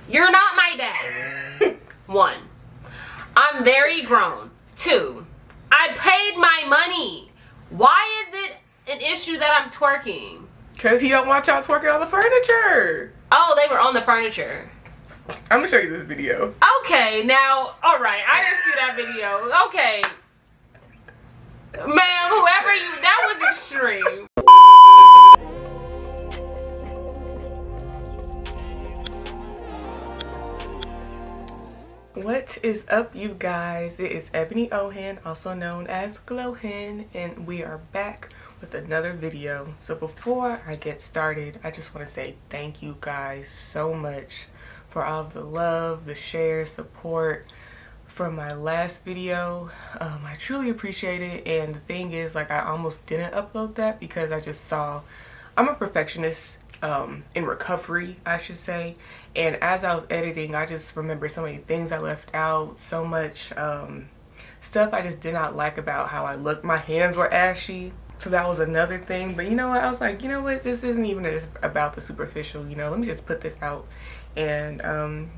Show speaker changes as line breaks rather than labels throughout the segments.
You're not my dad. 1. I'm very grown. 2. I paid my money. Why is it an issue that I'm twerking?
Because he don't want y'all twerking on the furniture.
Oh, they were on the furniture.
I'm gonna show you this video.
Okay, now, alright, I didn't see that video. Okay. Ma'am, whoever you, that was extreme.
What is up, you guys? It is Ebony Ohen, also known as Glowhen, and we are back with another video. So before I get started, I just want to say thank you guys so much for all of the love, the share, support from my last video. I truly appreciate it. And the thing is, like, I almost didn't upload that because I just saw, I'm a perfectionist in recovery, I should say, and as I was editing, I just remember so many things I left out, so much stuff I just did not like about how I looked. My hands were ashy, so that was another thing. But you know what, I was like, you know what, this isn't even about the superficial, you know, let me just put this out. And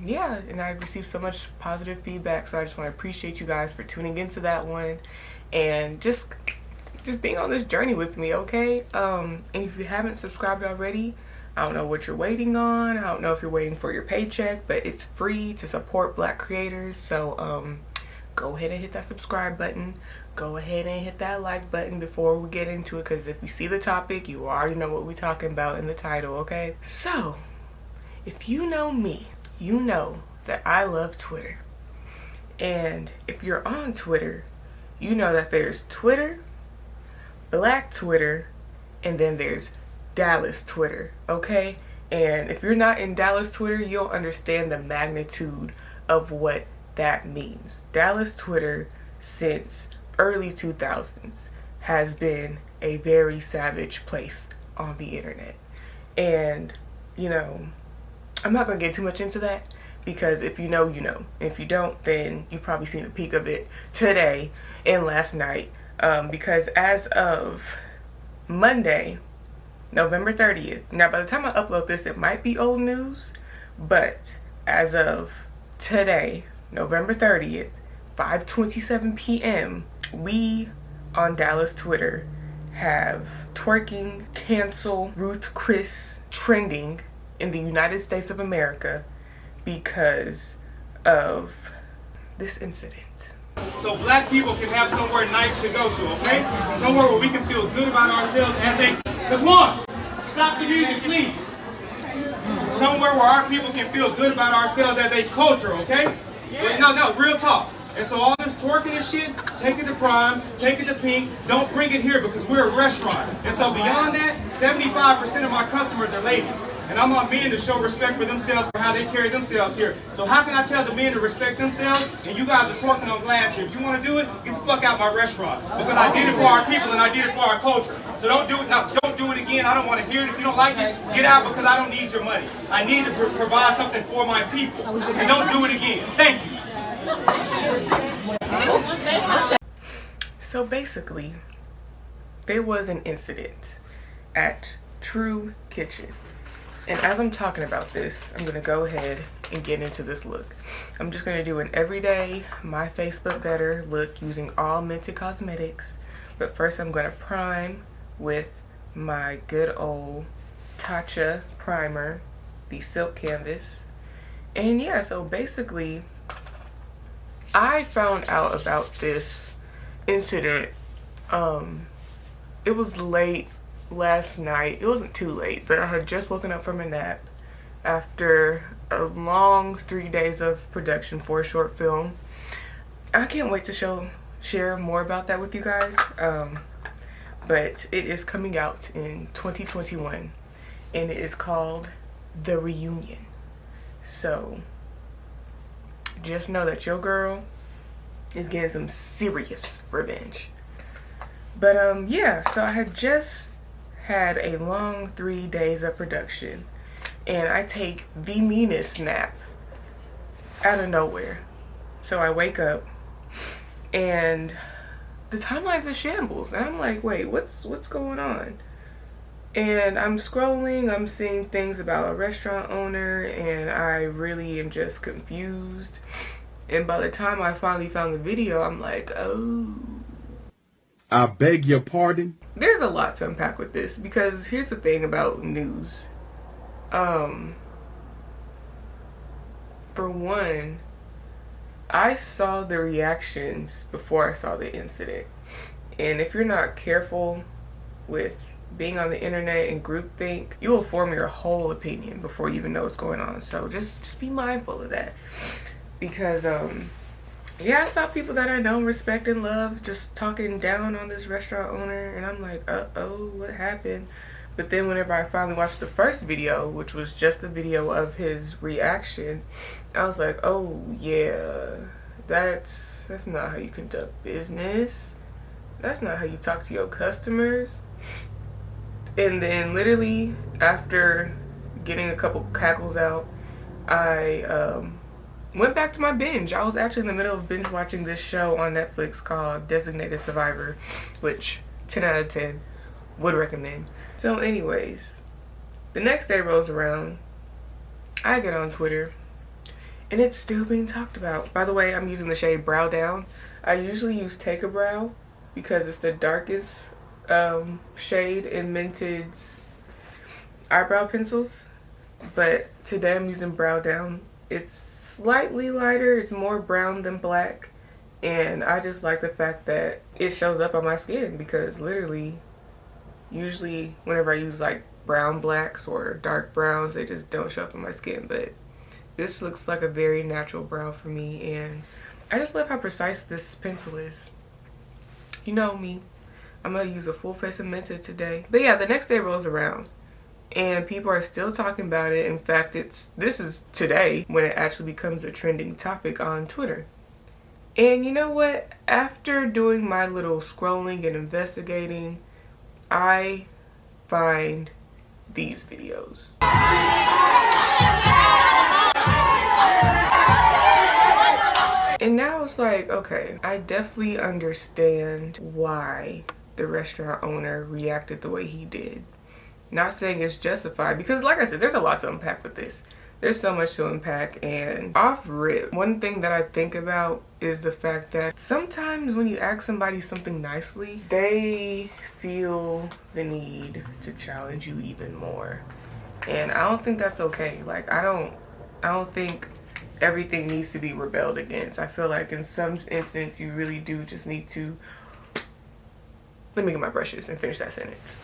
yeah, and I received so much positive feedback, so I just want to appreciate you guys for tuning into that one and just being on this journey with me, okay? And if you haven't subscribed already, I don't know what you're waiting on. I don't know if you're waiting for your paycheck, but it's free to support Black creators. So go ahead and hit that subscribe button. Go ahead and hit that like button before we get into it, because if you see the topic, you already know what we're talking about in the title, okay? So if you know me, you know that I love Twitter. And if you're on Twitter, you know that there's Twitter, Black Twitter, and then there's Dallas Twitter, okay? And if you're not in Dallas Twitter, you'll understand the magnitude of what that means. Dallas Twitter, since early 2000s, has been a very savage place on the internet. And, you know, I'm not gonna get too much into that, because if you know, you know. If you don't, then you've probably seen a peek of it today and last night, because as of Monday, November 30th. Now, by the time I upload this, it might be old news, but as of today, November 30th, 5:27 p.m., we on Dallas Twitter have twerking cancel Ruth Chris trending in the United States of America because of this incident.
So Black people can have somewhere nice to go to, okay? Somewhere where we can feel good about ourselves as a... Come on! Stop the music, please. Somewhere where our people can feel good about ourselves as a culture, okay? Yeah. No, real talk. And so all this twerking and shit, take it to Prime, take it to Pink, don't bring it here because we're a restaurant. And so beyond that, 75% of my customers are ladies. And I want men to show respect for themselves for how they carry themselves here. So how can I tell the men to respect themselves and you guys are twerking on glass here? If you want to do it, get the fuck out of my restaurant. Because I did it for our people and I did it for our culture. So don't do it now. Don't do it again. I don't want to hear it. If you don't like it, get out, because I don't need your money. I need to provide something for my people. And don't do it again. Thank you.
So basically, there was an incident at True Kitchen. And as I'm talking about this, I'm going to go ahead and get into this look. I'm just going to do an everyday My Face But Better look using all Mented Cosmetics. But first I'm going to prime with my good old Tatcha primer, the Silk Canvas. And yeah, so basically, I found out about this incident. It was late last night. It wasn't too late, but I had just woken up from a nap after a long 3 days of production for a short film. I can't wait to share more about that with you guys. But it is coming out in 2021 and it is called The Reunion. So just know that your girl is getting some serious revenge. But yeah, so I had just had a long 3 days of production and I take the meanest nap out of nowhere. So I wake up and the timeline's in shambles and I'm like, wait, what's going on? And I'm scrolling, I'm seeing things about a restaurant owner, and I really am just confused. And by the time I finally found the video, I'm like, oh.
I beg your pardon?
There's a lot to unpack with this, because here's the thing about news. For one, I saw the reactions before I saw the incident. And if you're not careful with being on the internet and groupthink, you will form your whole opinion before you even know what's going on. So just be mindful of that. Because yeah, I saw people that I know, respect, and love just talking down on this restaurant owner, and I'm like, uh-oh, what happened? But then whenever I finally watched the first video, which was just a video of his reaction, I was like, oh yeah, that's not how you conduct business. That's not how you talk to your customers. And then literally after getting a couple cackles out, I went back to my binge. I was actually in the middle of binge watching this show on Netflix called Designated Survivor, which 10 out of 10 would recommend. So anyways, the next day rolls around, I get on Twitter, and it's still being talked about. By the way, I'm using the shade Brow Down. I usually use Take a Brow because it's the darkest shade in Mented's eyebrow pencils, but today I'm using Brow Down. It's slightly lighter, it's more brown than black, and I just like the fact that it shows up on my skin, because literally usually whenever I use like brown blacks or dark browns, they just don't show up on my skin. But this looks like a very natural brow for me, and I just love how precise this pencil is. You know me, I'm gonna use a full face of Mented today. But yeah, the next day rolls around and people are still talking about it. In fact, this is today when it actually becomes a trending topic on Twitter. And you know what? After doing my little scrolling and investigating, I find these videos. And now it's like, okay, I definitely understand why the restaurant owner reacted the way he did. Not saying it's justified, because like I said, there's a lot to unpack with this. There's so much to unpack, and off rip, one thing that I think about is the fact that sometimes when you ask somebody something nicely, they feel the need to challenge you even more. And I don't think that's okay. Like, I don't think everything needs to be rebelled against. I feel like in some instance you really do just need to, let me get my brushes and finish that sentence.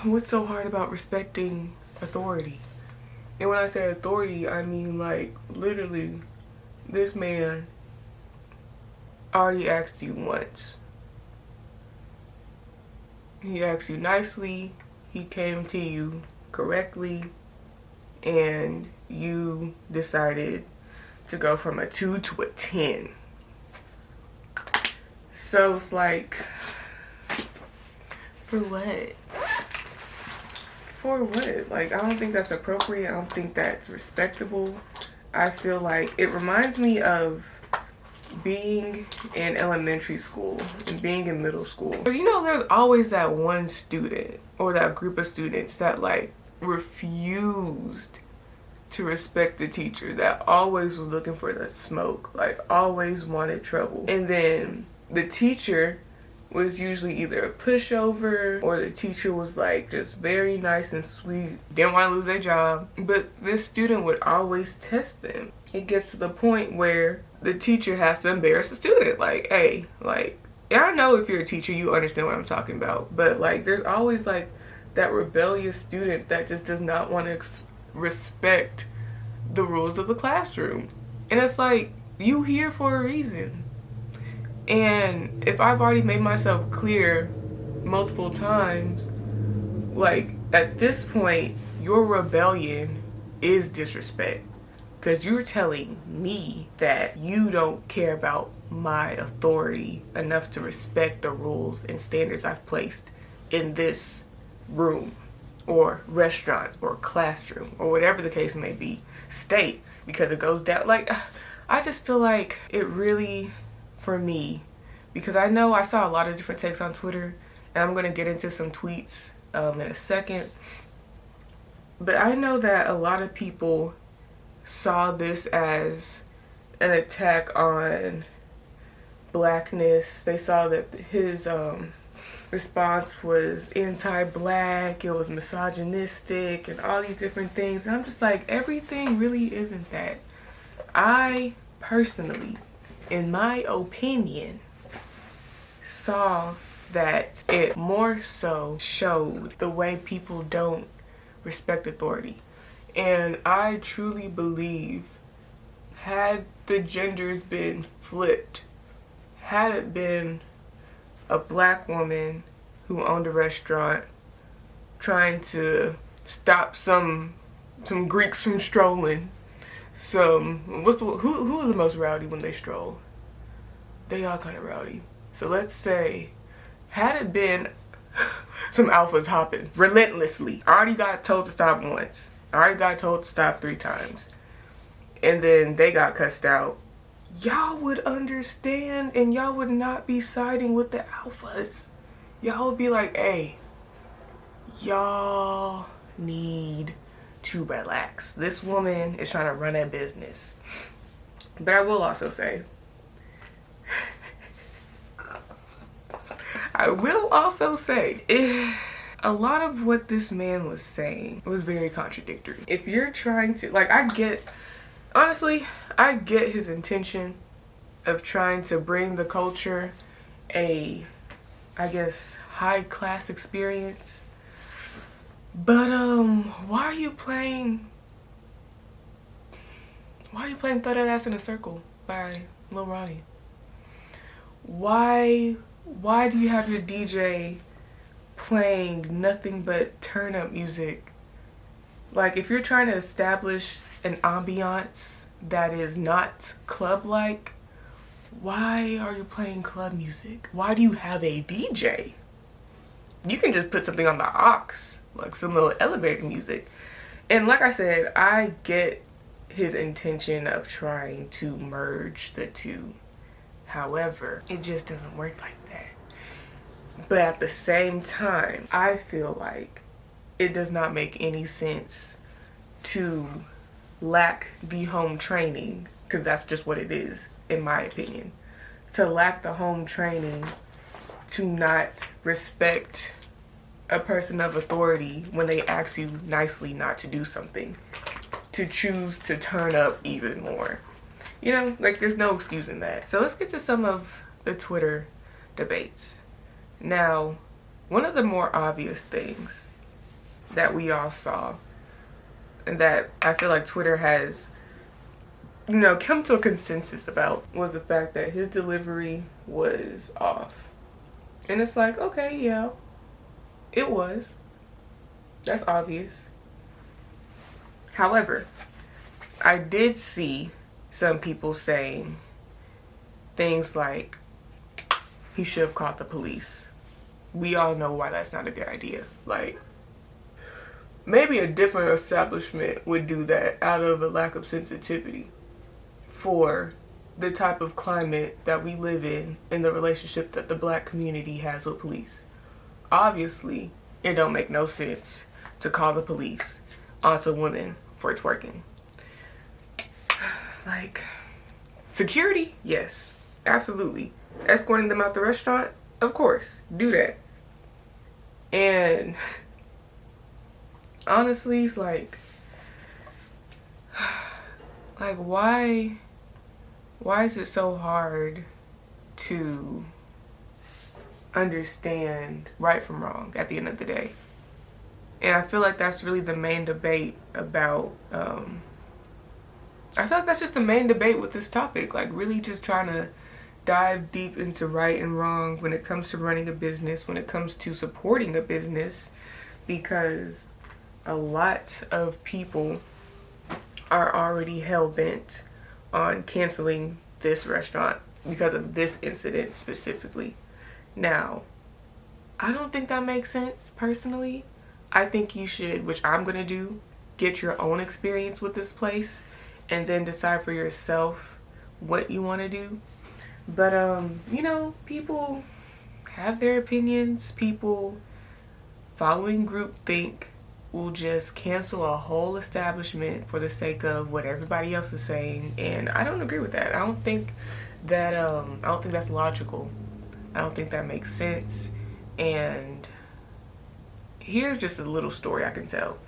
What's so hard about respecting authority? And when I say authority, I mean like literally this man already asked you once. He asked you nicely, he came to you correctly, and you decided to go from a 2 to a 10. So it's like, for what? For what? Like, I don't think that's appropriate. I don't think that's respectable. I feel like it reminds me of being in elementary school and being in middle school. But you know, there's always that one student or that group of students that like refused to respect the teacher, that always was looking for the smoke, like always wanted trouble. And then the teacher was usually either a pushover, or the teacher was like just very nice and sweet, didn't want to lose their job, but this student would always test them. It gets to the point where the teacher has to embarrass the student, like, hey, like, yeah, I know if you're a teacher you understand what I'm talking about, but like there's always like that rebellious student that just does not want to respect the rules of the classroom. And it's like, you here for a reason. And if I've already made myself clear multiple times, like at this point, your rebellion is disrespect. Because you're telling me that you don't care about my authority enough to respect the rules and standards I've placed in this room or restaurant or classroom or whatever the case may be, state, because it goes down. Like, I just feel like it really, for me, because I know I saw a lot of different takes on Twitter, And I'm going to get into some tweets in a second. But I know that a lot of people saw this as an attack on blackness. They saw that his response was anti-black, it was misogynistic, and all these different things. And I'm just like, everything really isn't that. I personally, in my opinion, saw that it more so showed the way people don't respect authority. And I truly believe, had the genders been flipped, had it been a black woman who owned a restaurant trying to stop some Greeks from strolling, who was the most rowdy when they stroll? They all kind of rowdy. So let's say, had it been some alphas hopping relentlessly, I already got told to stop once, I already got told to stop 3 times, and then they got cussed out, y'all would understand and y'all would not be siding with the alphas. Y'all would be like, hey, y'all need to relax. This woman is trying to run a business. But I will also say, a lot of what this man was saying was very contradictory. If you're trying to, like, I get his intention of trying to bring the culture a, I guess, high class experience. But why are you playing Throw That Ass in a Circle by Lil Ronnie? Why do you have your DJ playing nothing but turn up music? Like, if you're trying to establish an ambiance that is not club-like, why are you playing club music? Why do you have a DJ? You can just put something on the aux, like some little elevator music. And like I said, I get his intention of trying to merge the two. However, it just doesn't work like that. But at the same time, I feel like it does not make any sense to lack the home training, because that's just what it is, in my opinion. To lack the home training, to not respect a person of authority when they ask you nicely not to do something, to choose to turn up even more. You know, like, there's no excusing that. So let's get to some of the Twitter debates. Now, one of the more obvious things that we all saw, and that I feel like Twitter has, you know, come to a consensus about, was the fact that his delivery was off. And it's like, okay, yeah, it was. That's obvious. However, I did see some people saying things like, he should have called the police. We all know why that's not a good idea. Like, maybe a different establishment would do that out of a lack of sensitivity for the type of climate that we live in the relationship that the black community has with police. Obviously, it don't make no sense to call the police onto women for twerking. Like, security? Yes, absolutely. Escorting them out the restaurant? Of course, do that. And honestly, it's like why is it so hard to understand right from wrong at the end of the day? And I feel like that's really the main debate about, I feel like that's just the main debate with this topic, like really just trying to dive deep into right and wrong when it comes to running a business, when it comes to supporting a business, because a lot of people are already hell-bent on canceling this restaurant because of this incident specifically. Now, I don't think that makes sense personally. I think you should, which I'm gonna do, get your own experience with this place and then decide for yourself what you want to do. But you know, people have their opinions. People following groupthink will just cancel a whole establishment for the sake of what everybody else is saying, and I don't agree with that. I don't think that's logical. I don't think that makes sense. And here's just a little story I can tell,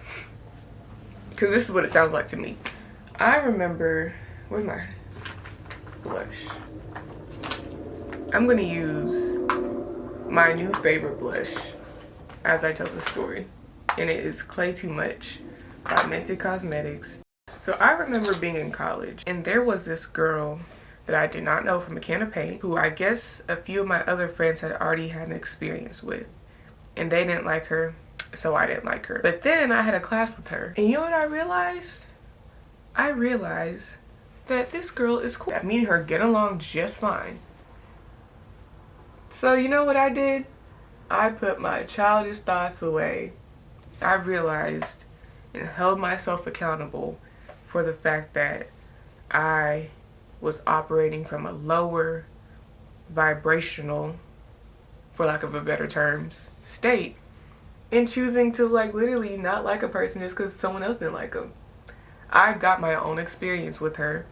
because this is what it sounds like to me. I remember, where's my blush? I'm gonna use my new favorite blush as I tell the story, and it is Clay Too Much by Mented Cosmetics. So I remember being in college, and there was this girl that I did not know from a can of paint, who I guess a few of my other friends had already had an experience with, and they didn't like her, so I didn't like her. But then I had a class with her, and you know what I realized? I realized that this girl is cool. Me and her get along just fine. So you know what I did? I put my childish thoughts away. I realized and held myself accountable for the fact that I was operating from a lower vibrational, for lack of a better terms, state, and choosing to like literally not like a person just because someone else didn't like them. I got my own experience with her.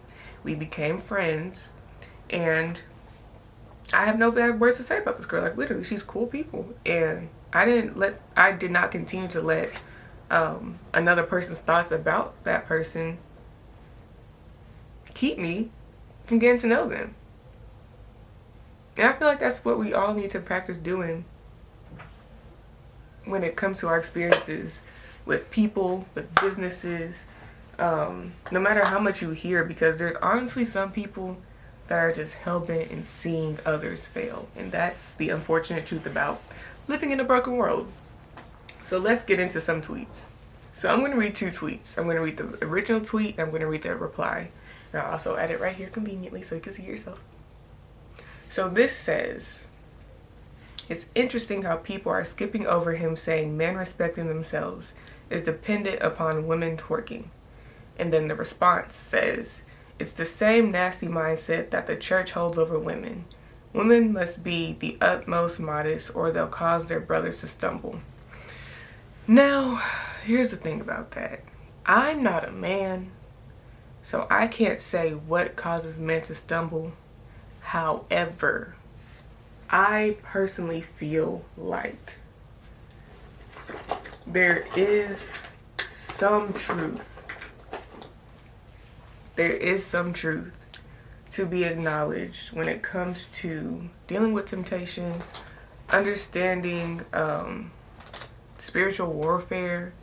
We became friends, and I have no bad words to say about this girl. Like literally, she's cool people, and I did not continue to let another person's thoughts about that person keep me from getting to know them. And I feel like that's what we all need to practice doing when it comes to our experiences with people, with businesses, no matter how much you hear, because there's honestly some people that are just hell-bent in seeing others fail. And that's the unfortunate truth about living in a broken world. So let's get into some tweets. So I'm going to read two tweets. I'm going to read the original tweet, and I'm going to read the reply. And I'll also add it right here conveniently so you can see yourself. So this says, it's interesting how people are skipping over him saying men respecting themselves is dependent upon women twerking. And then the response says, it's the same nasty mindset that the church holds over women. Women must be the utmost modest or they'll cause their brothers to stumble. Now, here's the thing about that. I'm not a man, so I can't say what causes men to stumble. However, I personally feel like there is some truth. There is some truth to be acknowledged when it comes to dealing with temptation, understanding spiritual warfare,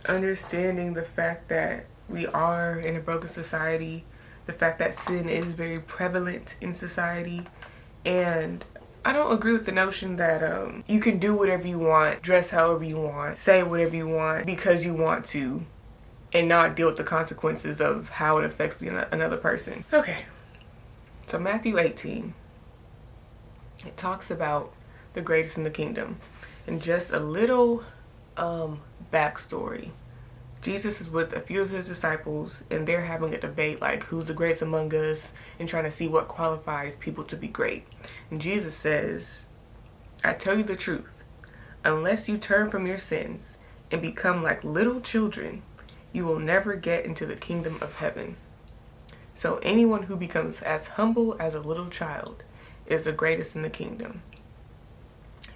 understanding the fact that we are in a broken society, the fact that sin is very prevalent in society. And I don't agree with the notion that you can do whatever you want, dress however you want, say whatever you want because you want to, and not deal with the consequences of how it affects another person. Okay, so Matthew 18, it talks about the greatest in the kingdom. And just a little backstory. Jesus is with a few of his disciples, and they're having a debate like who's the greatest among us, and trying to see what qualifies people to be great. And Jesus says, I tell you the truth, unless you turn from your sins and become like little children, you will never get into the kingdom of heaven. So anyone who becomes as humble as a little child is the greatest in the kingdom.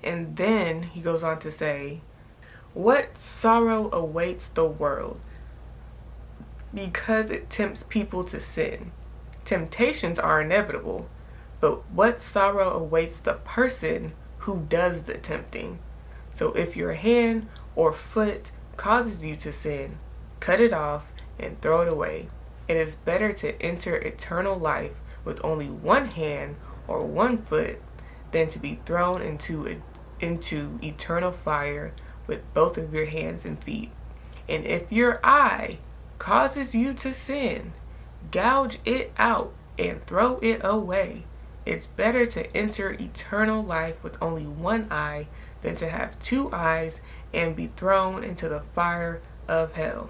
And then he goes on to say, what sorrow awaits the world because it tempts people to sin. Temptations are inevitable, but what sorrow awaits the person who does the tempting. So if your hand or foot causes you to sin, cut it off and throw it away. It is better to enter eternal life with only one hand or one foot than to be thrown into eternal fire with both of your hands and feet. And if your eye causes you to sin, gouge it out and throw it away. It's better to enter eternal life with only one eye than to have two eyes and be thrown into the fire of hell.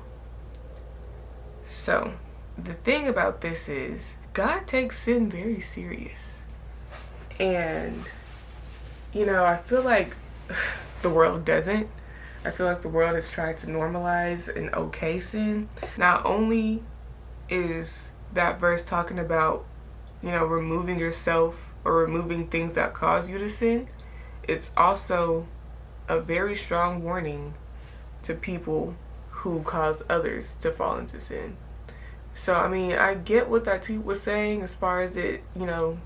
So, the thing about this is, God takes sin very serious. And you know, I feel like the world doesn't. I feel like the world has tried to normalize an okay sin. Not only is that verse talking about, you know, removing yourself or removing things that cause you to sin, it's also a very strong warning to people who cause others to fall into sin. So, I mean, I get what that tweet was saying as far as it, you know,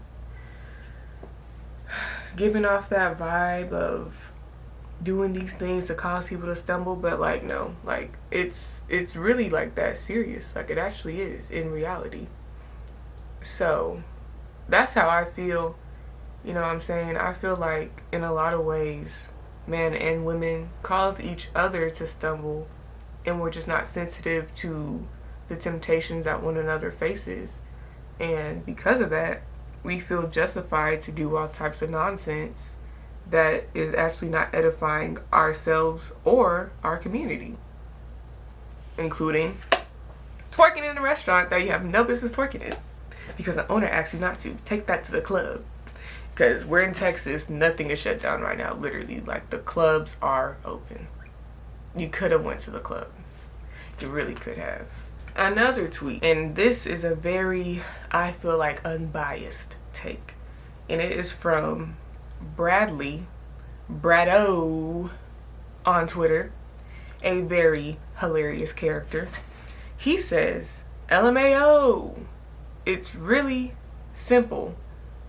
giving off that vibe of doing these things to cause people to stumble, but like, no, like it's really like that serious. Like, it actually is in reality. So that's how I feel. You know what I'm saying? I feel like in a lot of ways, men and women cause each other to stumble, and we're just not sensitive to the temptations that one another faces. And because of that, we feel justified to do all types of nonsense that is actually not edifying ourselves or our community, including twerking in a restaurant that you have no business twerking in because the owner asked you not to. Take that to the club. Because we're in Texas, nothing is shut down right now. Literally, like, the clubs are open. You could have went to the club. You really could have. Another tweet, and this is a very, I feel like, unbiased take. And it is from Brado on Twitter, a very hilarious character. He says, LMAO, it's really simple.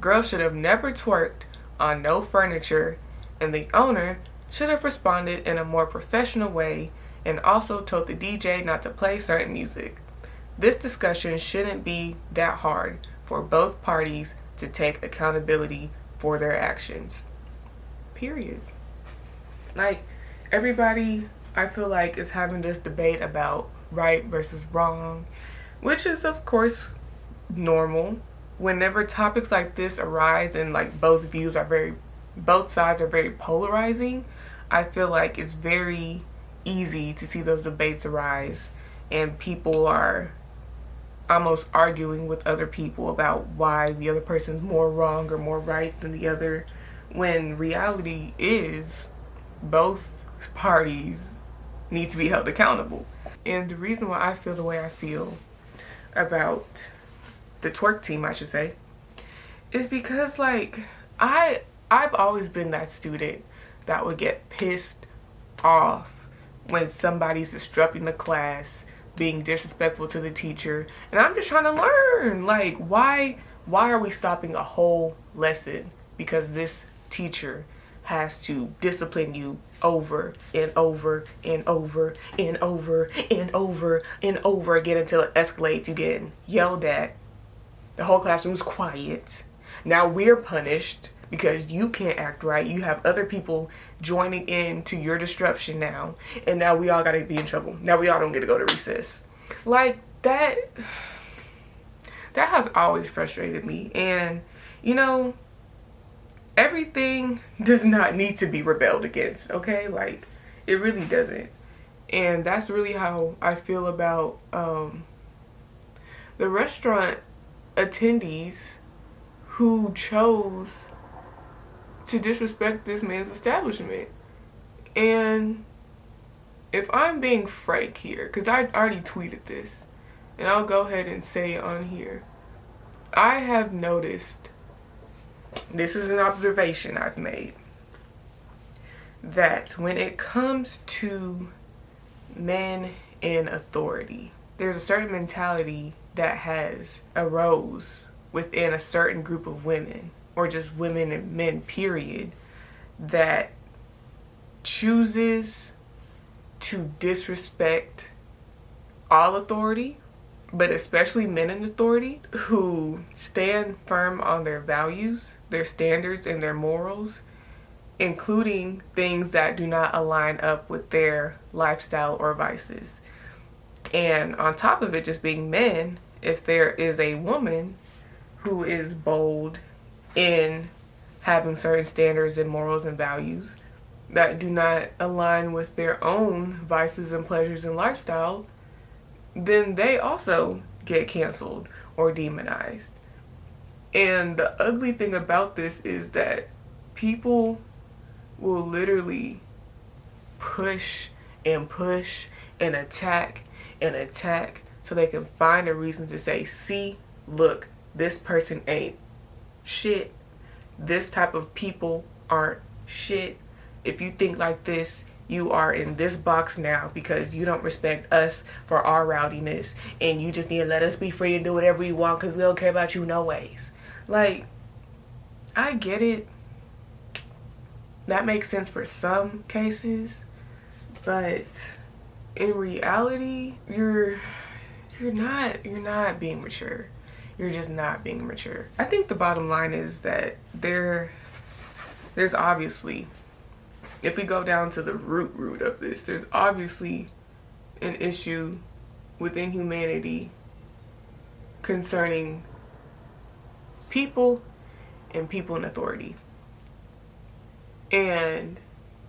Girl should have never twerked on no furniture, and the owner should have responded in a more professional way and also told the DJ not to play certain music. This discussion shouldn't be that hard for both parties to take accountability for their actions. Period. Like, everybody, I feel like, is having this debate about right versus wrong, which is, of course, normal. Whenever topics like this arise and like both sides are very polarizing, I feel like it's very easy to see those debates arise and people are almost arguing with other people about why the other person's more wrong or more right than the other, when reality is both parties need to be held accountable. And the reason why I feel the way I feel about the twerk team, I should say, is because, like, I've always been that student that would get pissed off when somebody's disrupting the class, being disrespectful to the teacher, and I'm just trying to learn. Like, why are we stopping a whole lesson because this teacher has to discipline you over and over and over and over and over and over again until it escalates? You getting yelled at. The whole classroom's quiet. Now we're punished because you can't act right. You have other people joining in to your disruption now. And now we all gotta be in trouble. Now we all don't get to go to recess. Like, that has always frustrated me. And, you know, everything does not need to be rebelled against, okay? Like, it really doesn't. And that's really how I feel about the restaurant attendees who chose to disrespect this man's establishment. And if I'm being frank here, because I already tweeted this, and I'll go ahead and say it on here, I have noticed, this is an observation I've made, that when it comes to men in authority, there's a certain mentality that has arose within a certain group of women, or just women and men, period, that chooses to disrespect all authority, but especially men in authority who stand firm on their values, their standards, and their morals, including things that do not align up with their lifestyle or vices. And on top of it just being men, if there is a woman who is bold in having certain standards and morals and values that do not align with their own vices and pleasures and lifestyle, then they also get canceled or demonized. And the ugly thing about this is that people will literally push and push and attack so they can find a reason to say, see, look, this person ain't shit. This type of people aren't shit. If you think like this, you are in this box now because you don't respect us for our rowdiness, and you just need to let us be free and do whatever you want because we don't care about you no ways. Like, I get it. That makes sense for some cases, but in reality, you're not being mature. You're just not being mature. I think the bottom line is that there's obviously, if we go down to the root of this, there's obviously an issue within humanity concerning people and people in authority. And,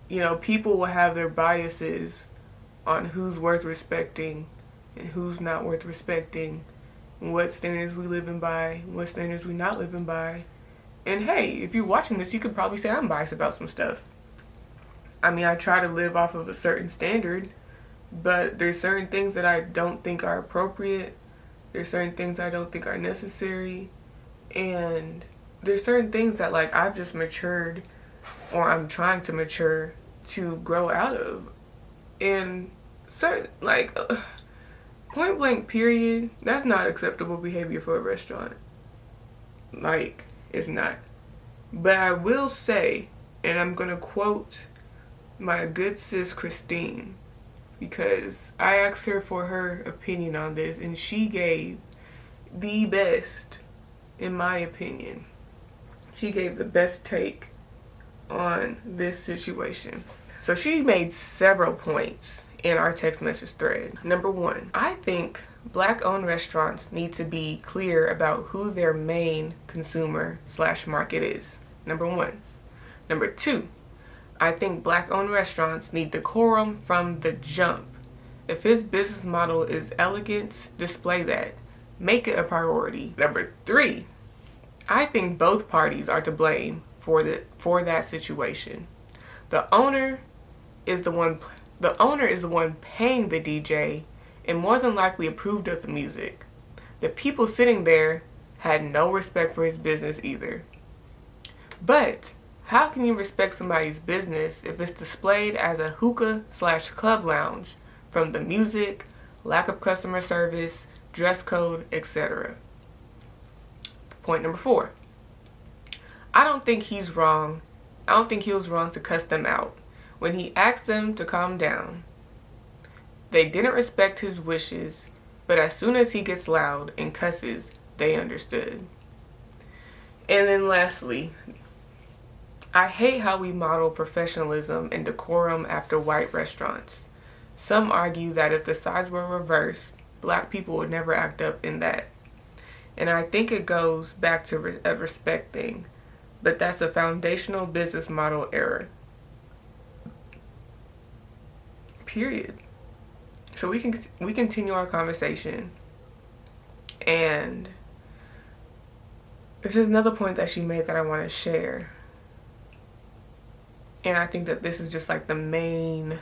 you know, people will have their biases on who's worth respecting and who's not worth respecting, and what standards we living by, what standards we not living by. And hey, if you're watching this, you could probably say I'm biased about some stuff. I mean, I try to live off of a certain standard, but there's certain things that I don't think are appropriate. There's certain things I don't think are necessary. And there's certain things that, like, I've just matured, or I'm trying to mature to grow out of. And certain, like, point blank period, that's not acceptable behavior for a restaurant. Like, it's not. But I will say, and I'm gonna quote my good sis Christine, because I asked her for her opinion on this, and she gave the best, in my opinion. She gave the best take on this situation. So she made several points in our text message thread. Number one, I think Black-owned restaurants need to be clear about who their main consumer/market is. Number one. Number two, I think Black-owned restaurants need decorum from the jump. If his business model is elegance, display that. Make it a priority. Number three, I think both parties are to blame for that situation. The owner is the one paying the DJ and more than likely approved of the music. The people sitting there had no respect for his business either. But how can you respect somebody's business if it's displayed as a hookah/club lounge, from the music, lack of customer service, dress code, etc.? Point number four. I don't think he was wrong to cuss them out when he asked them to calm down. They didn't respect his wishes, but as soon as he gets loud and cusses, they understood. And then lastly, I hate how we model professionalism and decorum after white restaurants. Some argue that if the sides were reversed, Black people would never act up in that. And I think it goes back to a respect thing, but that's a foundational business model error. Period. So we continue our conversation, and there's just another point that she made that I want to share. And I think that this is just like the main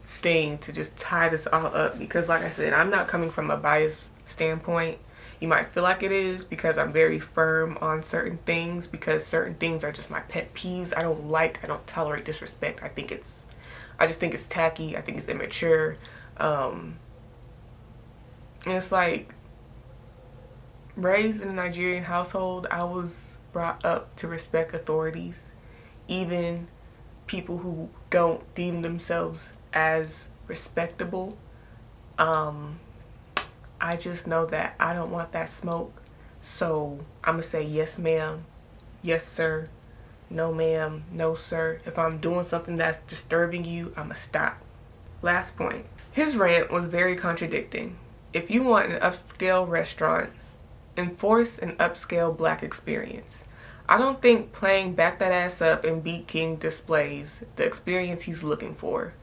thing to just tie this all up, because like I said, I'm not coming from a biased standpoint. You might feel like it is because I'm very firm on certain things, because certain things are just my pet peeves. I don't tolerate disrespect. I just think it's tacky. I think it's immature. And it's like, raised in a Nigerian household, I was brought up to respect authorities, even people who don't deem themselves as respectable. I just know that I don't want that smoke, so I'm gonna say yes ma'am, yes sir, no ma'am, no sir. If I'm doing something that's disturbing you, I'ma stop. Last point. His rant was very contradicting. If you want an upscale restaurant, enforce an upscale Black experience. I don't think playing Back That Ass Up and Beat King displays the experience he's looking for.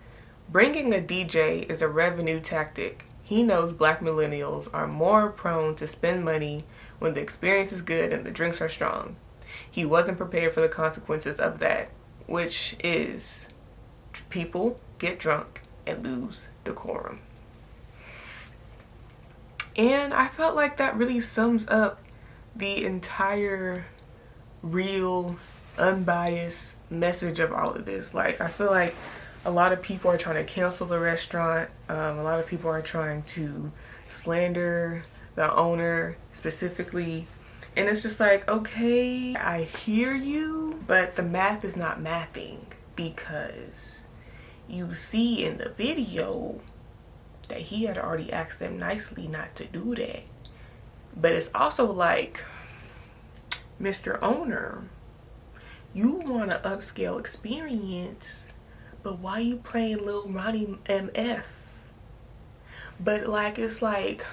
Bringing a DJ is a revenue tactic. He knows Black millennials are more prone to spend money when the experience is good and the drinks are strong. He wasn't prepared for the consequences of that. which is people get drunk and lose decorum. And I felt like that really sums up the entire real, unbiased message of all of this. Like, I feel like a lot of people are trying to cancel the restaurant. A lot of people are trying to slander the owner specifically. And it's just like, okay, I hear you, but the math is not mathing, because you see in the video that he had already asked them nicely not to do that. But it's also like, Mr. Owner, you want an upscale experience, but why you playing Lil Ronnie MF? But like, it's like,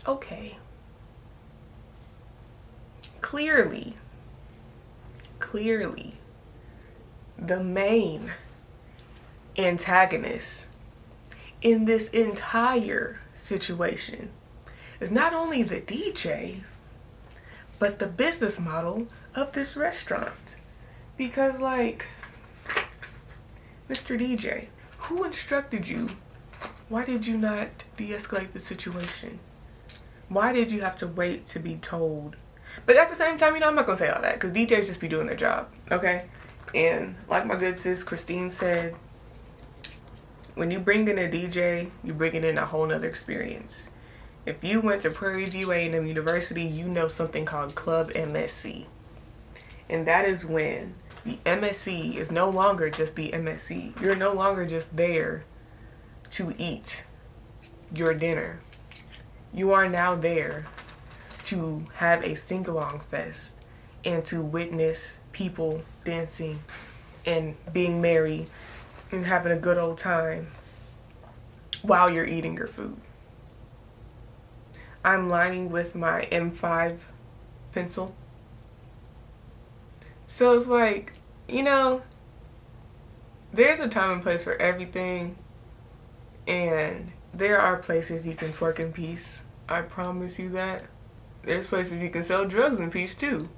okay, clearly, the main antagonist in this entire situation is not only the DJ, but the business model of this restaurant. Because, like, Mr. DJ, who instructed you? Why did you not de-escalate the situation? Why did you have to wait to be told? But at the same time, you know, I'm not gonna say all that, because DJs just be doing their job, okay? And like my good sis Christine said, when you bring in a DJ, you bring in a whole nother experience. If you went to Prairie View A&M University, you know something called Club MSC. And that is when the MSC is no longer just the MSC. You're no longer just there to eat your dinner. You are now there to have a sing-along fest and to witness people dancing and being merry and having a good old time while you're eating your food. I'm lining with my M5 pencil. So it's like, you know, there's a time and place for everything, and there are places you can twerk in peace. I promise you that. There's places you can sell drugs in peace too.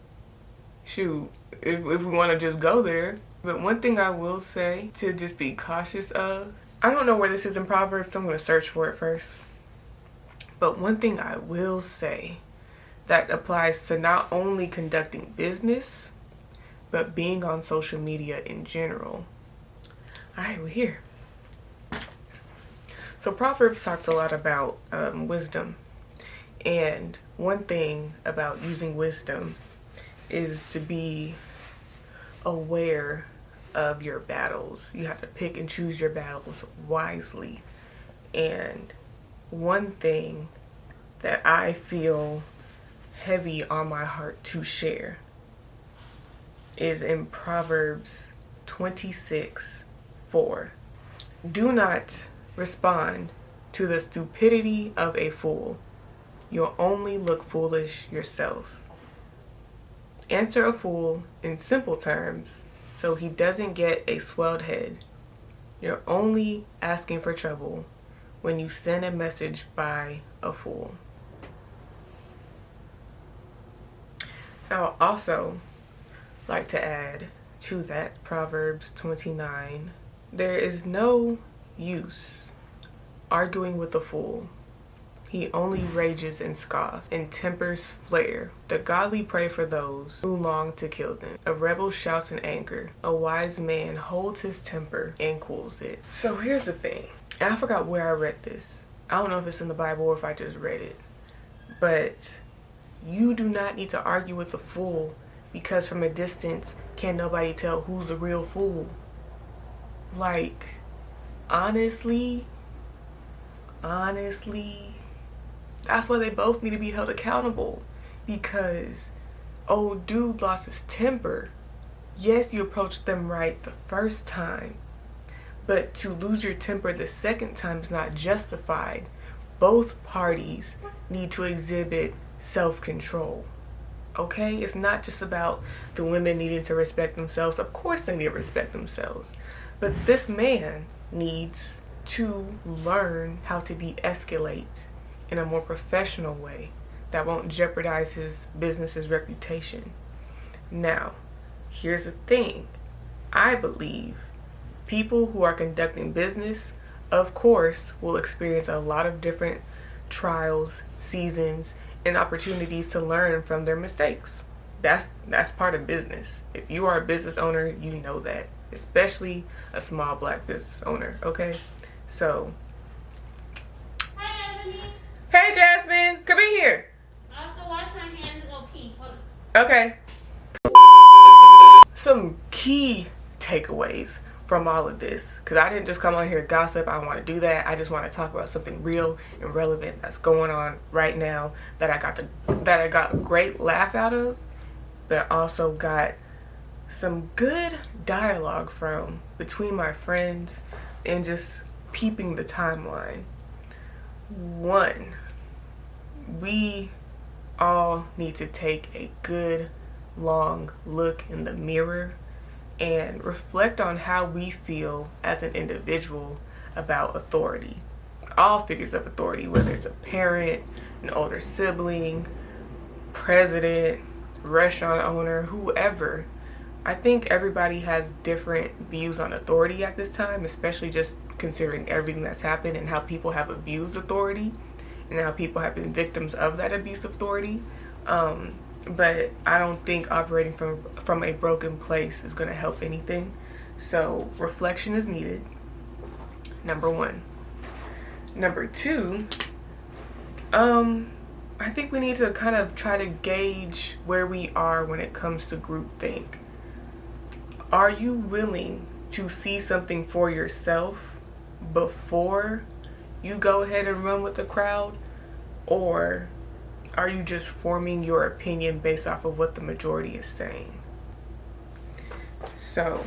Shoot, if we want to just go there. But one thing I will say to just be cautious of, I don't know where this is in Proverbs, so I'm going to search for it first. But one thing I will say that applies to not only conducting business, but being on social media in general. Alright, we're here. So Proverbs talks a lot about wisdom. And one thing about using wisdom is to be aware of your battles. You have to pick and choose your battles wisely. And one thing that I feel heavy on my heart to share is in Proverbs 26:4. Do not respond to the stupidity of a fool. You'll only look foolish yourself. Answer a fool in simple terms so he doesn't get a swelled head. You're only asking for trouble when you send a message by a fool. I would also like to add to that Proverbs 29. There is no use arguing with a fool. He only rages and scoffs, and tempers flare. The godly pray for those who long to kill them. A rebel shouts in anger. A wise man holds his temper and cools it. So here's the thing. And I forgot where I read this. I don't know if it's in the Bible or if I just read it. But you do not need to argue with a fool, because from a distance, can't nobody tell who's a real fool. Like, honestly, that's why they both need to be held accountable. Because old dude lost his temper. Yes, you approached them right the first time, but to lose your temper the second time is not justified. Both parties need to exhibit self-control. Okay? It's not just about the women needing to respect themselves. Of course they need to respect themselves. But this man needs to learn how to de-escalate in a more professional way that won't jeopardize his business's reputation. Now, here's the thing. I believe people who are conducting business, of course, will experience a lot of different trials, seasons, and opportunities to learn from their mistakes. That's part of business. If you are a business owner, you know that, especially a small Black business owner, okay? So,
Hi, Ebony.
hey Jasmine, come in here.
I have to wash my hands and go pee. Hold on.
Okay. Some key takeaways from all of this, because I didn't just come on here to gossip. I don't want to do that. I just want to talk about something real and relevant that's going on right now that I got a great laugh out of, but also got some good dialogue from between my friends and just peeping the timeline. One, we all need to take a good long look in the mirror and reflect on how we feel as an individual about authority. All figures of authority, whether it's a parent, an older sibling, president, restaurant owner, whoever. I think everybody has different views on authority at this time, especially just considering everything that's happened and how people have abused authority and how people have been victims of that abuse of authority. But I don't think operating from a broken place is going to help anything. So reflection is needed, number one. Number two, I think we need to kind of try to gauge where we are when it comes to groupthink. Are you willing to see something for yourself before you go ahead and run with the crowd? Or are you just forming your opinion based off of what the majority is saying? So,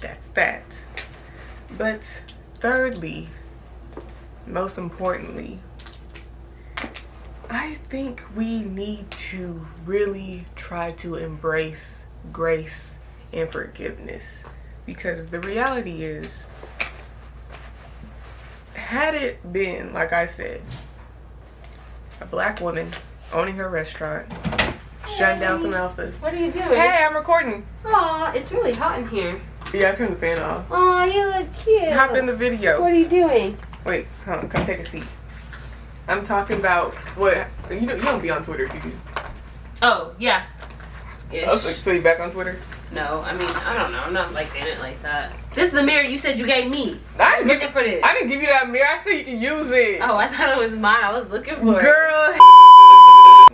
that's that. But thirdly, most importantly, I think we need to really try to embrace grace and forgiveness. Because the reality is, had it been, like I said, a Black woman owning her restaurant, shutting down some alphas.
What are you doing?
Hey, I'm recording.
Aw, it's really hot in here.
Yeah, I turned the fan off.
Aw, you look cute.
Hop in the video.
What are you doing?
Wait, hold on, come take a seat. I'm talking about what, you don't be on Twitter, do you?
Oh, yeah. Ish.
Oh, so you back on Twitter?
No, I mean, I don't know. I'm not like in it like that. This is the mirror you said you gave me.
I
was looking for this.
I didn't give you that mirror. I said you can use it.
Oh, I thought it was mine. I was looking for it.
Girl,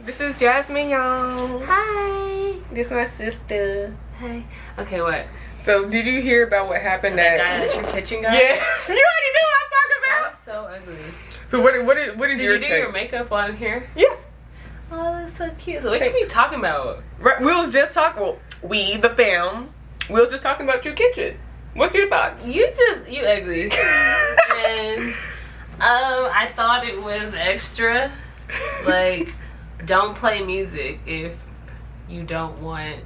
this is Jasmine Ohen.
Hi.
This is my sister.
Hey. Okay, what?
So, did you hear about what happened
That guy that you're pitching guy?
Yeah, you already knew what I'm talking about.
That's so ugly.
So, what is
Did
your
you do
take?
your makeup on here?
Yeah.
Oh, it looks so cute. So, what you be talking about?
Right, we was just talking. Well, we the fam. We was just talking about your kitchen. What's your thoughts?
You ugly. And I thought it was extra. Like, don't play music if you don't want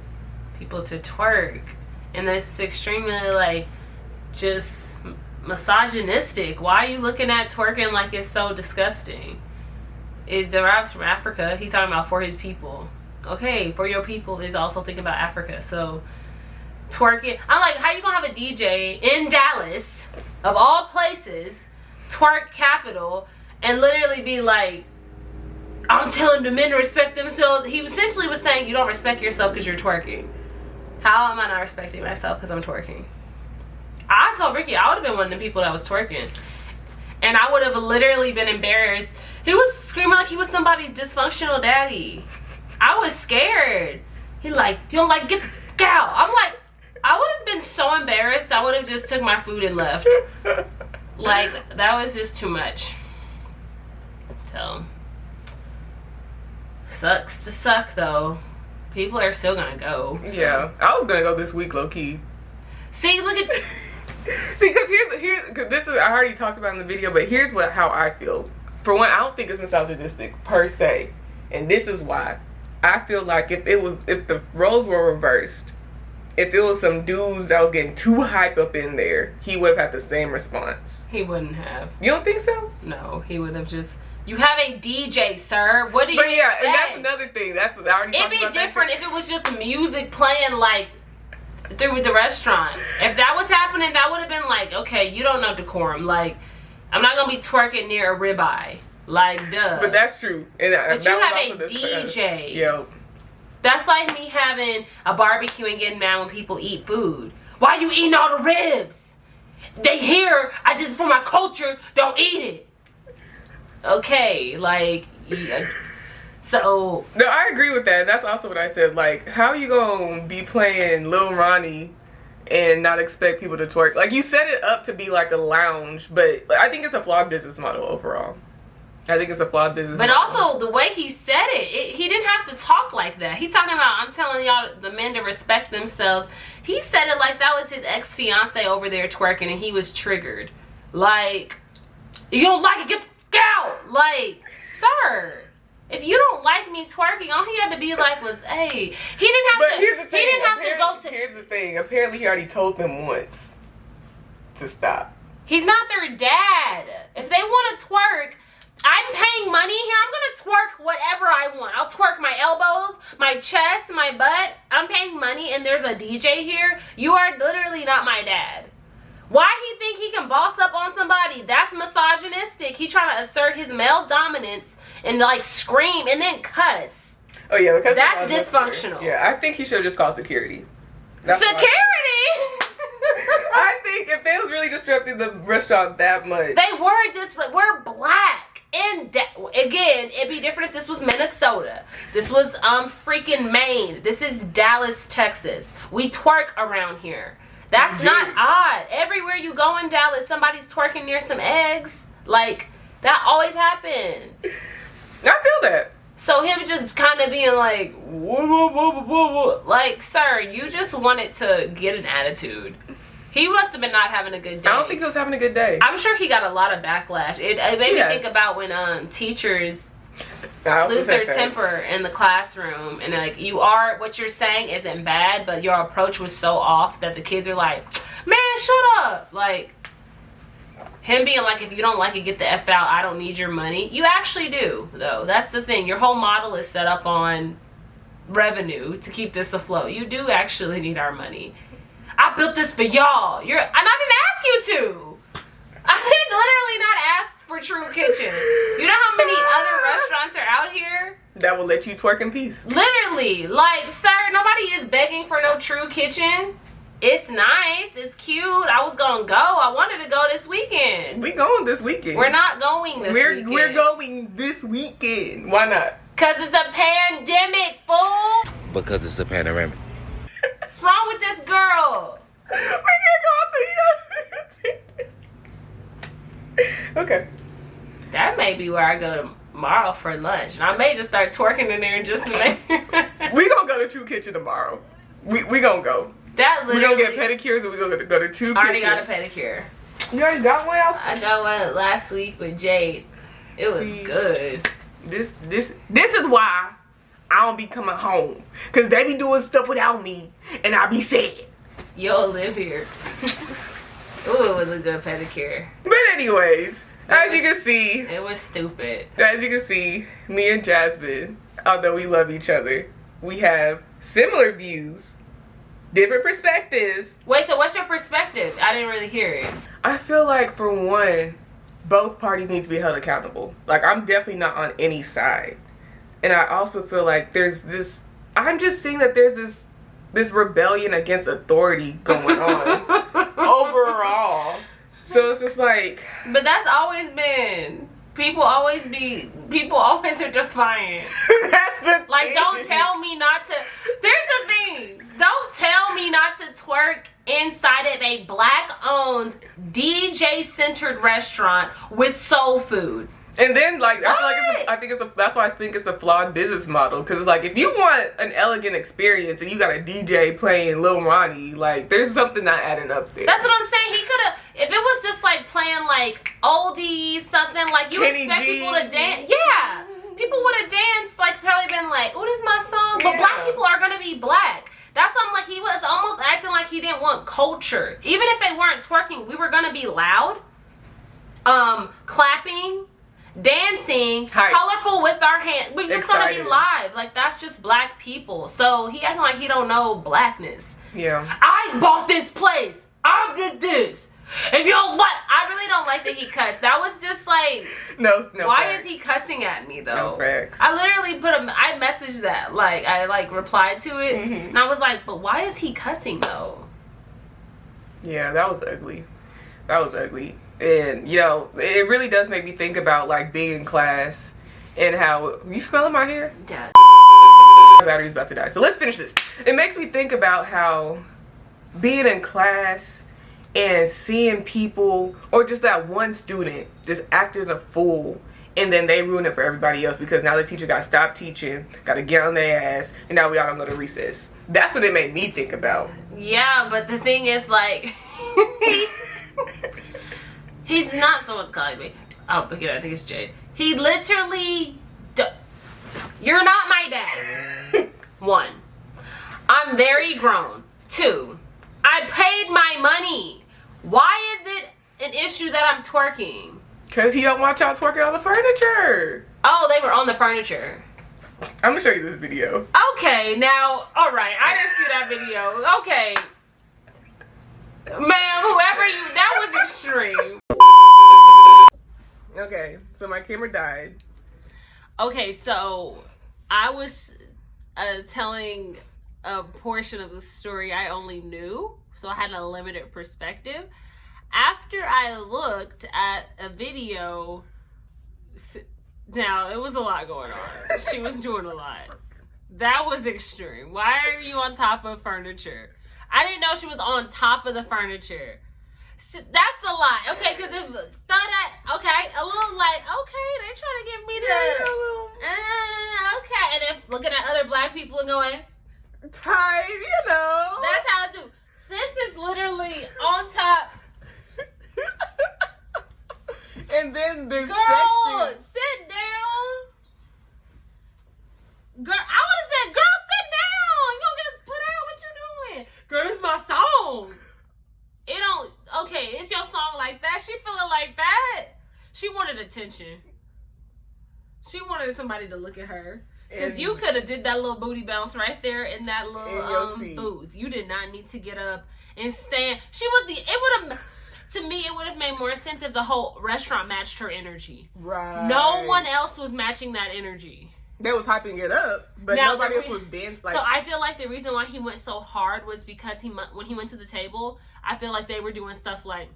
people to twerk. And that's extremely like just misogynistic. Why are you looking at twerking like it's so disgusting? It derives from Africa. He's talking about for his people. Okay, for your people is also thinking about Africa. So twerking. I'm like, how you gonna have a DJ in Dallas, of all places, twerk capital, and literally be like, I'm telling the men to respect themselves. He essentially was saying you don't respect yourself because you're twerking. How am I not respecting myself because I'm twerking? I told Ricky I would have been one of the people that was twerking. And I would have literally been embarrassed. He was screaming like he was somebody's dysfunctional daddy. I was scared. He like, you don't like, get the out. I'm like, I would have been so embarrassed. I would have just took my food and left. Like, that was just too much. So, sucks to suck though. People are still gonna go. So.
Yeah, I was gonna go this week, low key.
See, look at.
See, cause this is I already talked about in the video, but here's how I feel. For one, I don't think it's misogynistic per se, and this is why. I feel like if the roles were reversed, if it was some dudes that was getting too hype up in there, he would have had the same response.
He wouldn't have.
You don't think so?
No, he would have just. You have a DJ, sir. What do you?
But yeah,
expect?
and that's another thing. I already
It'd
talked
be
about
different if it was just music playing like through the restaurant. If that was happening, that would have been like, okay, you don't know decorum. Like, I'm not gonna be twerking near a ribeye. Like, duh.
But that's true. And
but
that
you
was
have
also
a
discussed.
DJ.
Yo.
That's like me having a barbecue and getting mad when people eat food. Why you eating all the ribs? They hear I did it for my culture. Don't eat it. Okay, like, yeah. So.
No, I agree with that. And that's also what I said. Like, how you gonna be playing Lil Ronnie and not expect people to twerk? Like, you set it up to be like a lounge, but I think it's a flawed business model overall. I think it's a flawed business model.
But also, the way he said it, he didn't have to talk like that. He talking about, I'm telling y'all, the men to respect themselves. He said it like that was his ex-fiance over there twerking and he was triggered. Like, you don't like it, get the fuck out. Like, sir, if you don't like me twerking, all he had to be like was, hey. He didn't have to.
Here's the thing.
He didn't have to go to.
Here's the thing. Apparently, he already told them once to stop.
He's not their dad. If they want to twerk, I'm paying money here. I'm gonna twerk whatever I want. I'll twerk my elbows, my chest, my butt. I'm paying money, and there's a DJ here. You are literally not my dad. Why he think he can boss up on somebody? That's misogynistic. He trying to assert his male dominance and like scream and then cuss.
Oh yeah, because
that's dysfunctional.
Yeah, I think he should have just called security.
Security.
I think if they was really disrupting the restaurant that much,
they were we're black. And again, it'd be different if this was Minnesota. This was freaking Maine. This is Dallas, Texas. We twerk around here. That's not odd. Everywhere you go in Dallas, somebody's twerking near some eggs. Like, that always happens.
I feel that.
So him just kind of being like, whoa, whoa, whoa, whoa, whoa. Like, sir, you just wanted to get an attitude. He must have been not having a good day.
I don't think he was having a good day.
I'm sure he got a lot of backlash. It made me think about when teachers lose their temper in the classroom, and like, what you're saying isn't bad, but your approach was so off that the kids are like, man, shut up. Like, him being like, if you don't like it, get the F out. I don't need your money. You actually do, though. That's the thing. Your whole model is set up on revenue to keep this afloat. You do actually need our money. I built this for y'all. And I didn't ask you to. I didn't literally not ask for True Kitchen. You know how many other restaurants are out here
that will let you twerk in peace? Literally.
Like, sir, nobody is begging for no True Kitchen. It's nice. It's cute. I was going to go. I wanted to go this weekend.
We going this weekend.
We're not going this weekend.
We're going this weekend. Why not?
Because it's a pandemic, fool.
Because it's a panoramic.
What's wrong with this girl?
We can't go to you. Okay.
That may be where I go tomorrow for lunch. And I may just start twerking in there in just a minute.
We gonna go to True Kitchen tomorrow. We gonna go. We gonna get pedicures and we gonna go to True Kitchen.
I already got a pedicure.
You already got one?
I got one last week with Jade. It was good.
This is why I don't be coming home. Cause they be doing stuff without me and I be sad.
You'll live here. Ooh, it was a good pedicure.
But anyways, as you can see.
It was stupid.
As you can see, me and Jasmine, although we love each other, we have similar views, different perspectives.
Wait, so what's your perspective? I didn't really hear it.
I feel like, for one, both parties need to be held accountable. Like, I'm definitely not on any side. And I also feel like there's this, I'm just seeing that there's this rebellion against authority going on overall. So it's just like,
but that's always been, people always are defiant.
That's the
like
thing.
Don't tell me not to. There's the thing. Don't tell me not to twerk inside of a black-owned, DJ-centered restaurant with soul food.
And then, like, I feel like that's why I think it's a flawed business model. Because it's like, if you want an elegant experience and you got a DJ playing Lil Ronnie, like, there's something not adding up there.
That's what I'm saying. He could have, if it was just like playing like oldies, something like you
Kenny
expect
G.
people to dance. Yeah. People would have danced, like, probably been like, oh, this is my song. But
Yeah.
black people are going to be black. That's something like he was almost acting like he didn't want culture. Even if they weren't twerking, we were gonna be loud, clapping, dancing, colorful with our hands. We're just gonna be live. Like, that's just black people. So he acting like he don't know blackness.
Yeah.
I bought this place. I did this. If you don't what? I really don't like that he cussed. That was just like,
no.
Why
facts.
is he cussing at me though?
No facts.
I literally I messaged that. Like, I like replied to it, and I was like, but why is he cussing though?
Yeah, that was ugly. That was ugly. And you know, it really does make me think about like being in class and how you smelling my hair?
Yeah.
My battery's about to die. So let's finish this. It makes me think about how being in class and seeing people, or just that one student just acting a fool, and then they ruin it for everybody else because now the teacher got to stop teaching, got to get on their ass, and now we all don't go to recess. That's what it made me think about.
Yeah, but the thing is, like, he's not someone's calling me. Oh, but yeah, I think it's Jade. He literally, you're not my dad. 1, I'm very grown. 2, I paid my money. Why is it an issue that I'm twerking?
Because he don't want y'all twerking on the furniture.
Oh, they were on the furniture.
I'm going to show you this video.
Okay, now, alright, I didn't see that video. Okay. Ma'am, whoever you, that was extreme.
Okay, so my camera died.
Okay, so I was telling a portion of the story I only knew, so I had a limited perspective. After I looked at a video, now it was a lot going on. She was doing a lot. That was extreme. Why are you on top of furniture? I didn't know she was on top of the furniture. That's a lot. Okay, because if okay, a little like, okay, they trying to get me to, okay, and then looking at other black people and going,
tight, you know.
That's how I do. Sis is literally on top.
And then there's
Girl,
section.
sit down. Girl, I would have said, girl, sit down. You don't get us put out. What you doing? Girl, this is my song. It don't, okay, it's your song like that. She feeling like that. She wanted attention. She wanted somebody to look at her. Because you could have did that little booty bounce right there in that little booth. You did not need to get up and stand. She was it would have, to me, it would have made more sense if the whole restaurant matched her energy.
Right.
No one else was matching that energy.
They was hyping it up, but now nobody else was dancing. Like,
so I feel like the reason why he went so hard was because when he went to the table, I feel like they were doing stuff like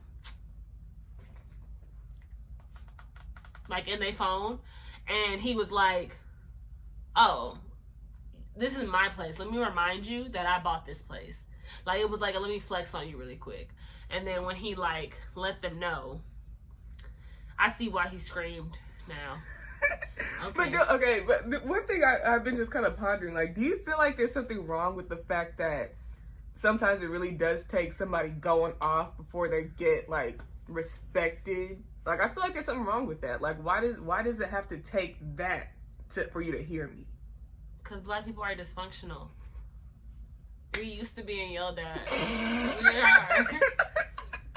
in their phone, and he was like, oh, this is my place. Let me remind you that I bought this place. Like, it was like, let me flex on you really quick. And then when he, like, let them know, I see why he screamed now. Okay.
But the one thing I've been just kind of pondering, like, do you feel like there's something wrong with the fact that sometimes it really does take somebody going off before they get, like, respected? Like, I feel like there's something wrong with that. Like, why does it have to take that for you to hear me?
Because black people are dysfunctional. We used to being yelled at. We are.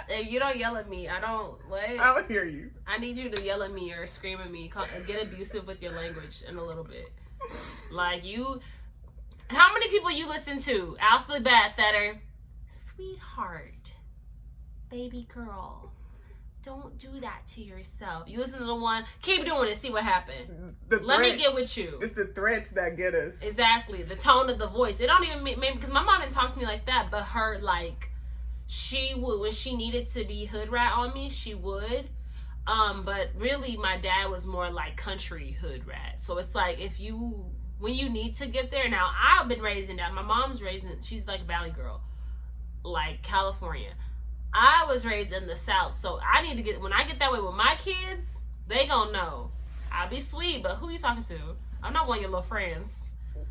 If you don't yell at me, I don't, what?
I don't hear you.
I need you to yell at me or scream at me. Get abusive with your language in a little bit. Like, how many people you listen to off the bat that are, sweetheart, baby girl, don't do that to yourself. You listen to the one, keep doing it, see what happened. Let me get with you.
It's the threats that get us.
Exactly. The tone of the voice. It don't even mean, because my mom didn't talk to me like that, but her, like, she would, when she needed to be hood rat on me, she would. But really my dad was more like country hood rat. So it's like, when you need to get there. Now, I've been raised in that. My mom's raised in, she's like a Valley girl, like California. I was raised in the South, so I need to get, when I get that way with my kids, they gonna know. I'll be sweet, but who you talking to? I'm not one of your little friends.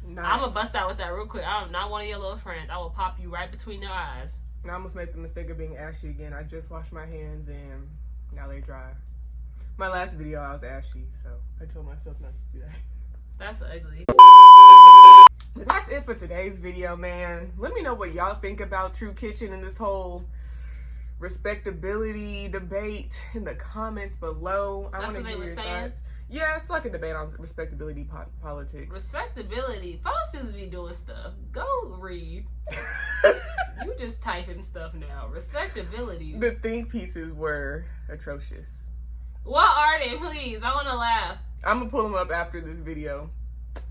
Nice. I'm gonna bust out with that real quick. I'm not one of your little friends. I will pop you right between your eyes.
I almost made the mistake of being ashy again. I just washed my hands and now they're dry. My last video, I was ashy, so I told myself not to do that.
That's ugly.
But that's it for today's video, man. Let me know what y'all think about True Kitchen and this whole respectability debate in the comments below. I want to hear your thoughts. Yeah, it's like a debate on respectability politics.
Respectability? Folks just be doing stuff. Go read. You just typing stuff now. Respectability.
The think pieces were atrocious.
What are they? Please, I want to laugh.
I'm going to pull them up after this video.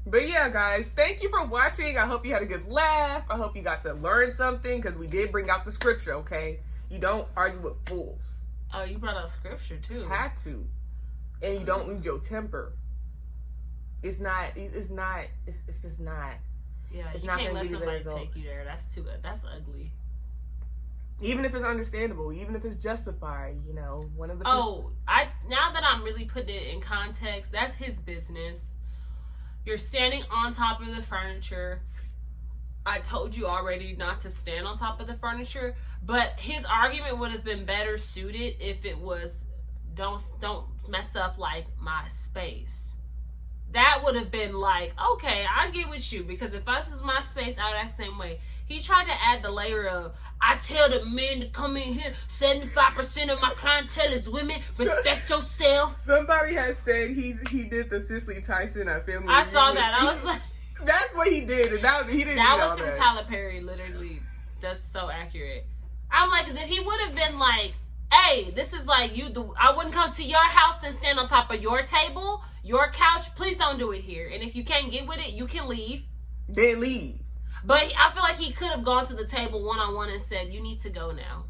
But yeah, guys, thank you for watching. I hope you had a good laugh. I hope you got to learn something, because we did bring out the scripture, okay? You don't argue with fools.
Oh, you brought out scripture too.
Had to. And you don't lose your temper. It's just not.
Yeah,
it's
you
not
can't
gonna
let
give you the
somebody
result.
take you there. That's too good. That's ugly.
Even if it's understandable, even if it's justified, you know, one of the
now that I'm really putting it in context, that's his business. You're standing on top of the furniture. I told you already not to stand on top of the furniture, but his argument would have been better suited if it was don't mess up like my space. That would have been like, okay, I get with you, because if this was my space, I would act the same way. He tried to add the layer of, I tell the men to come in here, 75% of my clientele is women, respect yourself.
Somebody has said he did the Cicely Tyson at Family
I saw
Reunion.
that. I was like,
that's what he did, and he didn't.
That
do
was
all
from
that.
Tyler Perry, literally. That's so accurate. I'm like, because if he would have been like, hey, this is like I wouldn't come to your house and stand on top of your table, your couch. Please don't do it here. And if you can't get with it, you can leave.
Then leave.
But I feel like he could have gone to the table one-on-one and said, you need to go now.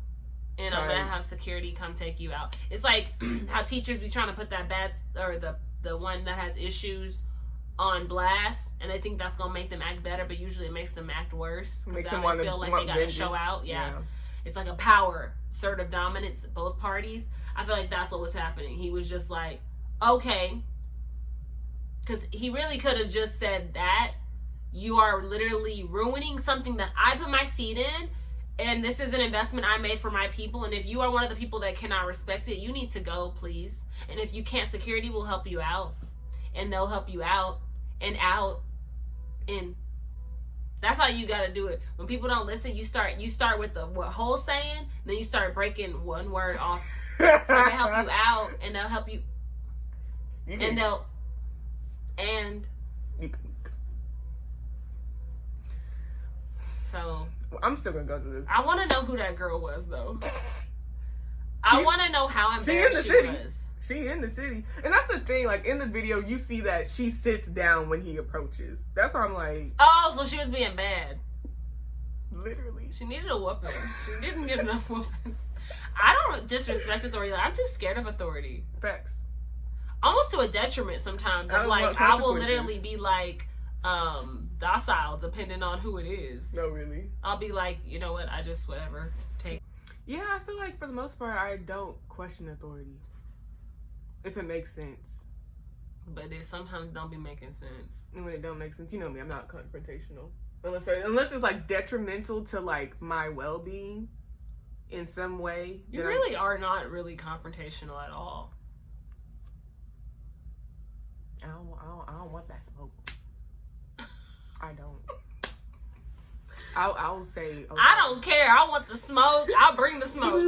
And I'm going to have security come take you out. It's like how teachers be trying to put that the one that has issues on blast, and they think that's going to make them act better, but usually it makes them act worse.
Makes
them
them
feel like they got to show out. Yeah. It's like a power, assertive dominance, both parties. I feel like that's what was happening. He was just like, okay. Because he really could have just said that. You are literally ruining something that I put my seed in, and this is an investment I made for my people, and if you are one of the people that cannot respect it, you need to go, please. And if you can't, security will help you out, and they'll help you out, and that's how you got to do it. When people don't listen, you start with the whole saying, then you start breaking one word off. They help you out, and they'll help you, So
I'm still gonna go to this.
I want to know who that girl was, though. I want to know how embarrassed she was.
She in the city, and that's the thing. Like in the video, you see that she sits down when he approaches. That's why I'm like,
oh, so she was being bad.
Literally,
she needed a whooping. She didn't get enough whoopings. I don't disrespect authority. Like, I'm too scared of authority.
Facts.
Almost to a detriment sometimes. Of like, I will literally be like, docile depending on who it is.
No, really.
I'll be like, you know what? I just whatever take.
Yeah, I feel like for the most part, I don't question authority if it makes sense.
But it sometimes don't be making sense.
And when it don't make sense, you know me, I'm not confrontational. Unless it's like detrimental to like my well-being in some way.
You really are not really confrontational at all.
I don't want that smoke. I don't. I'll say. Okay.
I don't care. I want the smoke. I'll bring the smoke.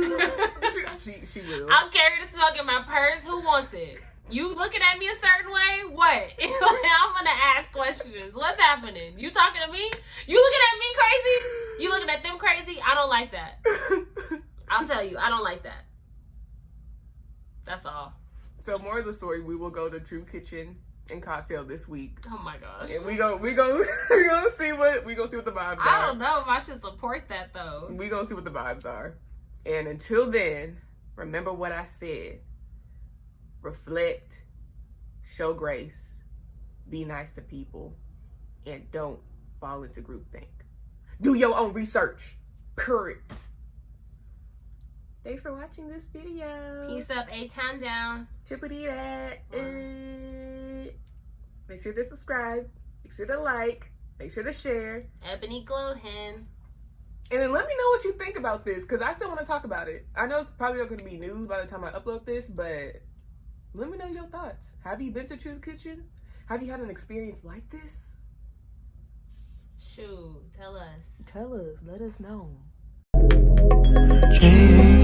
she will.
I'll carry the smoke in my purse. Who wants it? You looking at me a certain way? What? I'm gonna ask questions. What's happening? You talking to me? You looking at me crazy? You looking at them crazy? I don't like that. I'll tell you, I don't like that. That's all.
So more of the story, we will go to True Kitchen and Cocktail this week.
Oh my gosh.
And we gonna see what the vibes are.
I don't know if I should support that though.
We gonna see what the vibes are. And until then, remember what I said. Reflect, show grace, be nice to people, and don't fall into groupthink. Do your own research. Period. Thanks for watching this video.
Peace up, A-Town down.
Chippity that. Make sure to subscribe. Make sure to like. Make sure to share.
Ebony Glowhen.
And then let me know what you think about this, because I still want to talk about it. I know it's probably not going to be news by the time I upload this, but let me know your thoughts. Have you been to True Kitchen? Have you had an experience like this?
Shoot, tell us.
Tell us, let us know.
James.